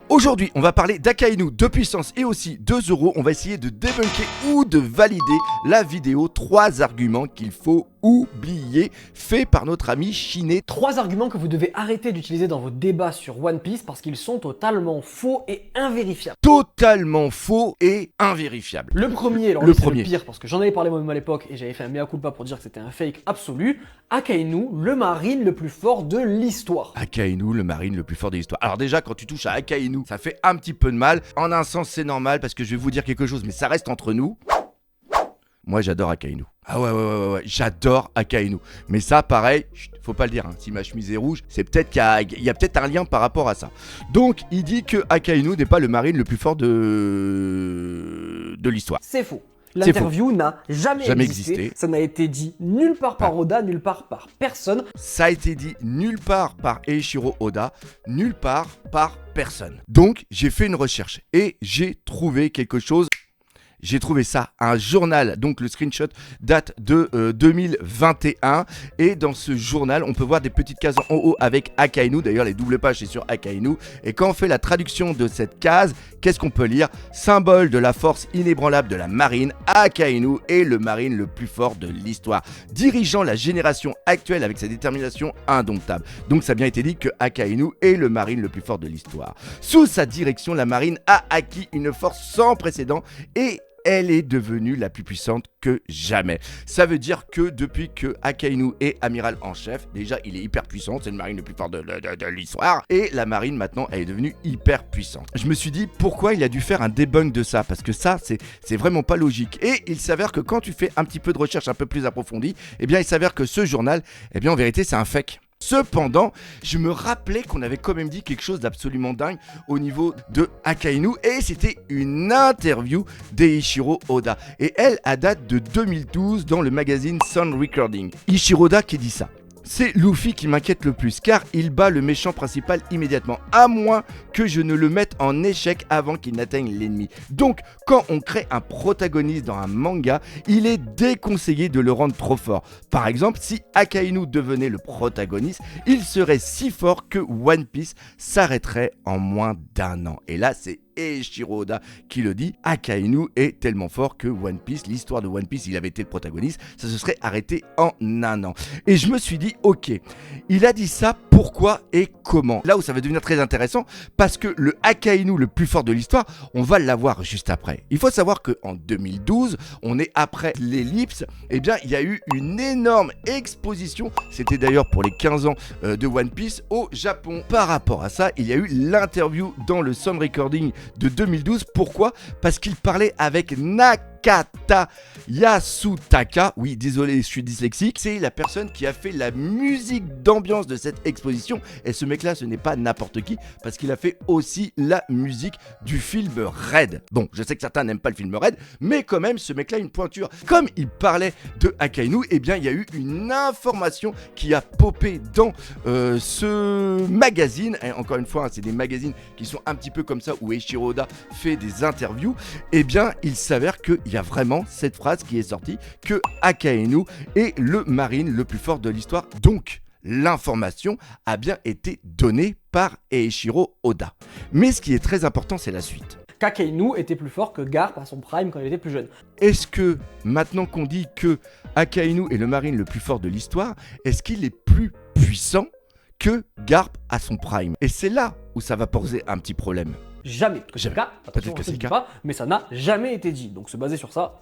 Aujourd'hui, on va parler d'Akainu, de puissance et aussi de Zoro. On va essayer de débunker ou de valider la vidéo 3 arguments qu'il faut oublier, fait par notre ami Shiné. 3 arguments que vous devez arrêter d'utiliser dans vos débats sur One Piece parce qu'ils sont totalement faux et invérifiables. Totalement faux et invérifiable. Le premier, alors Le c'est premier. le pire parce que j'en avais parlé moi-même à l'époque et j'avais fait un mea culpa pour dire que c'était un fake absolu. Akainu, le marine le plus fort de l'histoire. Akainu, le marine le plus fort de l'histoire. Alors déjà, quand tu touches à Akainu, ça fait un petit peu de mal. En un sens, c'est normal parce que je vais vous dire quelque chose, mais ça reste entre nous. Moi, j'adore Akainu. Ah ouais, j'adore Akainu. Mais ça, pareil, faut pas le dire, hein. Si ma chemise est rouge, c'est peut-être qu'il y a peut-être un lien par rapport à ça. Donc, il dit que Akainu n'est pas le marine le plus fort de l'histoire. C'est faux. L'interview n'a jamais existé. Ça n'a été dit nulle part par Oda, nulle part par personne. Ça a été dit nulle part par Eiichiro Oda, nulle part par personne. Donc, j'ai fait une recherche et j'ai trouvé quelque chose. J'ai trouvé ça, un journal, donc le screenshot date de 2021 et dans ce journal on peut voir des petites cases en haut avec Akainu, d'ailleurs les doubles pages c'est sur Akainu et quand on fait la traduction de cette case, qu'est-ce qu'on peut lire? Symbole de la force inébranlable de la marine, Akainu est le marine le plus fort de l'histoire, dirigeant la génération actuelle avec sa détermination indomptable. Donc ça a bien été dit que Akainu est le marine le plus fort de l'histoire. Sous sa direction, la marine a acquis une force sans précédent et elle est devenue la plus puissante que jamais. Ça veut dire que depuis que Akainu est amiral en chef, déjà il est hyper puissant, c'est le marine le plus fort de l'histoire, et la marine maintenant elle est devenue hyper puissante. Je me suis dit pourquoi il a dû faire un debunk de ça, parce que ça c'est vraiment pas logique. Et il s'avère que quand tu fais un petit peu de recherche un peu plus approfondie, eh bien il s'avère que ce journal, eh bien en vérité c'est un fake. Cependant, je me rappelais qu'on avait quand même dit quelque chose d'absolument dingue au niveau de Akainu et c'était une interview d'Eiichiro Oda. Et elle date de 2012 dans le magazine Sound Recording. Eiichiro Oda qui dit ça. C'est Luffy qui m'inquiète le plus car il bat le méchant principal immédiatement, à moins que je ne le mette en échec avant qu'il n'atteigne l'ennemi. Donc, quand on crée un protagoniste dans un manga, il est déconseillé de le rendre trop fort. Par exemple, si Akainu devenait le protagoniste, il serait si fort que One Piece s'arrêterait en moins d'1 an. Et là, c'est Eiichiro Oda qui le dit, Akainu est tellement fort que One Piece, l'histoire de One Piece, il avait été le protagoniste, ça se serait arrêté en 1 an. Et je me suis dit, ok, il a dit ça, pourquoi et comment? Là où ça va devenir très intéressant, parce que le Akainu le plus fort de l'histoire, on va l'avoir juste après. Il faut savoir qu'en 2012, on est après l'ellipse, eh bien il y a eu une énorme exposition, c'était d'ailleurs pour les 15 ans de One Piece au Japon. Par rapport à ça, il y a eu l'interview dans le Sound Recording de 2012. Pourquoi? Parce qu'il parlait avec Nakata Yasutaka. Oui, désolé, je suis dyslexique. C'est la personne qui a fait la musique d'ambiance de cette exposition. Et ce mec-là, ce n'est pas n'importe qui, parce qu'il a fait aussi la musique du film Red. Bon, je sais que certains n'aiment pas le film Red, mais quand même, ce mec-là a une pointure. Comme il parlait de Akainu, eh bien, il y a eu une information qui a popé dans ce magazine. Et encore une fois, hein, c'est des magazines qui sont un petit peu comme ça, où Eiichiro Oda fait des interviews. Eh bien, il s'avère qu'il y a vraiment cette phrase qui est sortie, que Akainu est le marine le plus fort de l'histoire. Donc, l'information a bien été donnée par Eiichiro Oda. Mais ce qui est très important, c'est la suite. Qu'Akainu était plus fort que Garp à son prime quand il était plus jeune. Est-ce que, maintenant qu'on dit que Akainu est le marine le plus fort de l'histoire, est-ce qu'il est plus puissant que Garp à son prime? Et c'est là où ça va poser un petit problème. Jamais. Peut-être que c'est le cas, Peut-être que c'est le cas. pas, mais ça n'a jamais été dit. Donc se baser sur ça,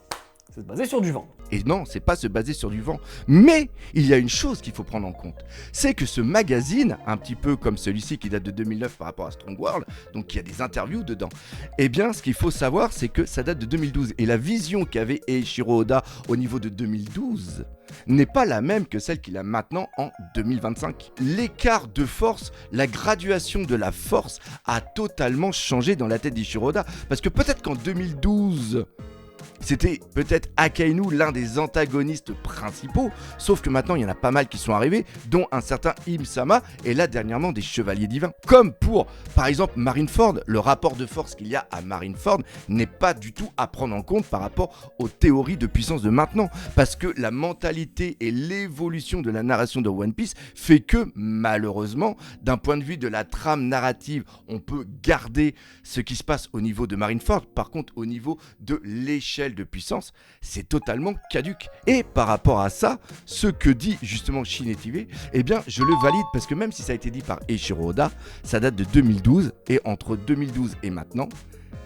c'est se baser sur du vent. Et non, c'est pas se baser sur du vent. Mais il y a une chose qu'il faut prendre en compte. C'est que ce magazine, un petit peu comme celui-ci qui date de 2009 par rapport à Strong World, donc il y a des interviews dedans. Eh bien, ce qu'il faut savoir, c'est que ça date de 2012. Et la vision qu'avait Eiichiro Oda au niveau de 2012 n'est pas la même que celle qu'il a maintenant en 2025. L'écart de force, la graduation de la force a totalement changé dans la tête d'Eiichiro Oda. Parce que peut-être qu'en 2012... c'était peut-être Akainu l'un des antagonistes principaux, sauf que maintenant il y en a pas mal qui sont arrivés, dont un certain Im-sama et là dernièrement des chevaliers divins. Comme pour par exemple Marineford, le rapport de force qu'il y a à Marineford n'est pas du tout à prendre en compte par rapport aux théories de puissance de maintenant, parce que la mentalité et l'évolution de la narration de One Piece fait que malheureusement, d'un point de vue de la trame narrative, on peut garder ce qui se passe au niveau de Marineford. Par contre, au niveau de l'échelle de puissance, c'est totalement caduque. Et par rapport à ça, ce que dit justement Shin TV, eh bien, je le valide parce que même si ça a été dit par Eiichiro Oda, ça date de 2012 et entre 2012 et maintenant,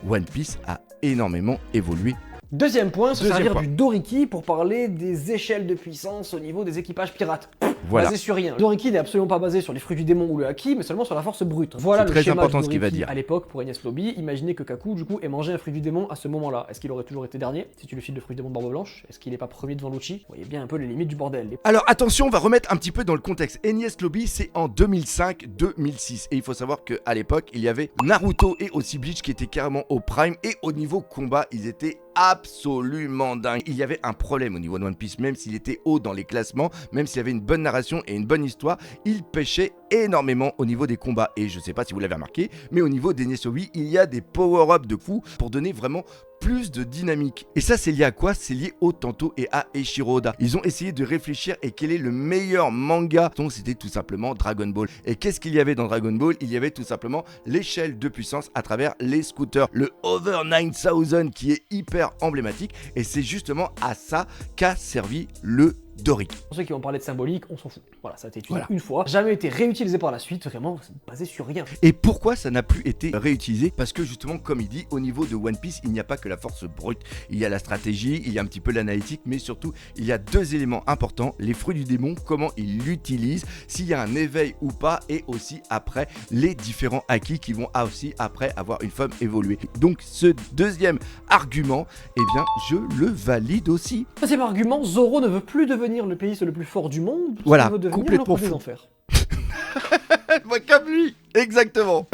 One Piece a énormément évolué. Deuxième point, se servir du Doriki pour parler des échelles de puissance au niveau des équipages pirates. Voilà. Basé sur rien. Le Doriki n'est absolument pas basé sur les fruits du démon ou le haki, mais seulement sur la force brute. Voilà le schéma du Doriki à l'époque pour Enies Lobby. Imaginez que Kaku, du coup, ait mangé un fruit du démon à ce moment-là. Est-ce qu'il aurait toujours été dernier si tu le files le fruit du démon de Barbe Blanche? Est-ce qu'il n'est pas premier devant Lucci? Vous voyez bien un peu les limites du bordel. Alors attention, on va remettre un petit peu dans le contexte. Enies Lobby, c'est en 2005-2006. Et il faut savoir qu'à l'époque, il y avait Naruto et aussi Bleach qui étaient carrément au prime. Et au niveau combat, ils étaient absolument dingue. Il y avait un problème au niveau de One Piece, même s'il était haut dans les classements, même s'il avait une bonne narration et une bonne histoire, il pêchait énormément au niveau des combats. Et je sais pas si vous l'avez remarqué, mais au niveau des Nesobi, il y a des power-up de fou pour donner vraiment plus de dynamique. Et ça, c'est lié à quoi? C'est lié au Tanto et à Eiichiro Oda. Ils ont essayé de réfléchir et quel est le meilleur manga. Donc, c'était tout simplement Dragon Ball. Et qu'est-ce qu'il y avait dans Dragon Ball? Il y avait tout simplement l'échelle de puissance à travers les scooters. Le Over 9000 qui est hyper emblématique. Et c'est justement à ça qu'a servi le Doriki. Pour ceux qui vont parler de symbolique, on s'en fout. Voilà, ça a été utilisé une fois, jamais été réutilisé par la suite, vraiment, c'est basé sur rien. Et pourquoi ça n'a plus été réutilisé? Parce que justement, comme il dit, au niveau de One Piece, il n'y a pas que la force brute. Il y a la stratégie, il y a un petit peu l'analytique, mais surtout, il y a deux éléments importants, les fruits du démon, comment il l'utilise, s'il y a un éveil ou pas, et aussi après, les différents acquis qui vont aussi après avoir une femme évoluée. Donc ce deuxième argument, eh bien, je le valide aussi. Deuxième argument, Zoro ne veut plus devenir le pays le plus fort du monde, voilà, il veut devenir complètement le roi des enfers. Comme lui, exactement.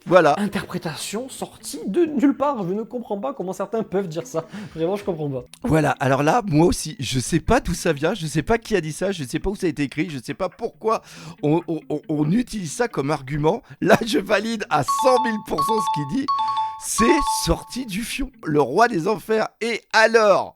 Voilà. Interprétation sortie de nulle part. Je ne comprends pas comment certains peuvent dire ça. Vraiment, je comprends pas. Voilà, alors là, moi aussi, je sais pas d'où ça vient, je sais pas qui a dit ça, je sais pas où ça a été écrit, je sais pas pourquoi on utilise ça comme argument. Là, je valide à 100 000% ce qu'il dit. C'est sorti du fion. Le roi des enfers. Et alors,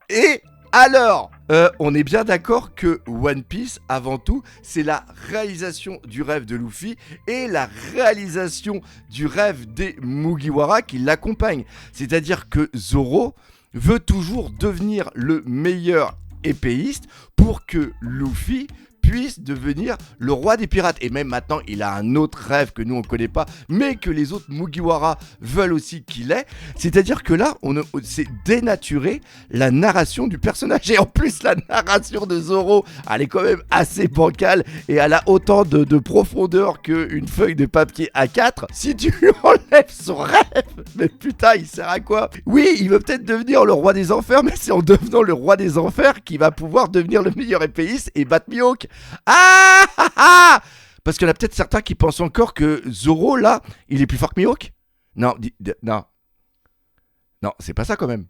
on est bien d'accord que One Piece, avant tout, c'est la réalisation du rêve de Luffy et la réalisation du rêve des Mugiwara qui l'accompagnent. C'est-à-dire que Zoro veut toujours devenir le meilleur épéiste pour que Luffy puisse devenir le roi des pirates. Et même maintenant, il a un autre rêve que nous, on ne connaît pas, mais que les autres Mugiwara veulent aussi qu'il ait. C'est-à-dire que là, c'est dénaturer la narration du personnage. Et en plus, la narration de Zoro, elle est quand même assez bancale et elle a autant de profondeur qu'une feuille de papier A4. Si tu lui enlèves son rêve, mais putain, il sert à quoi? Oui, il veut peut-être devenir le roi des enfers, mais c'est en devenant le roi des enfers qu'il va pouvoir devenir le meilleur épéiste et battre Mihawk. Ah, ah, ah. Parce qu'il y en a peut-être certains qui pensent encore que Zoro, là, il est plus fort que Mihawk. Non, non, c'est pas ça quand même.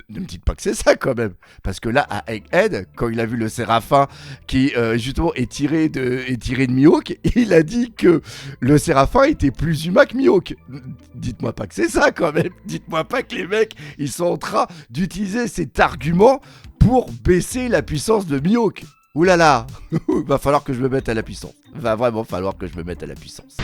Ne me dites pas que c'est ça quand même. Parce que là, à Egghead, quand il a vu le Séraphin qui justement est tiré de Mihawk, il a dit que le Séraphin était plus humain que Mihawk. Dites-moi pas que c'est ça quand même. Dites-moi pas que les mecs, ils sont en train d'utiliser cet argument pour baisser la puissance de Mihawk. Ouh là là, va falloir que je me mette à la puissance. Va vraiment falloir que je me mette à la puissance.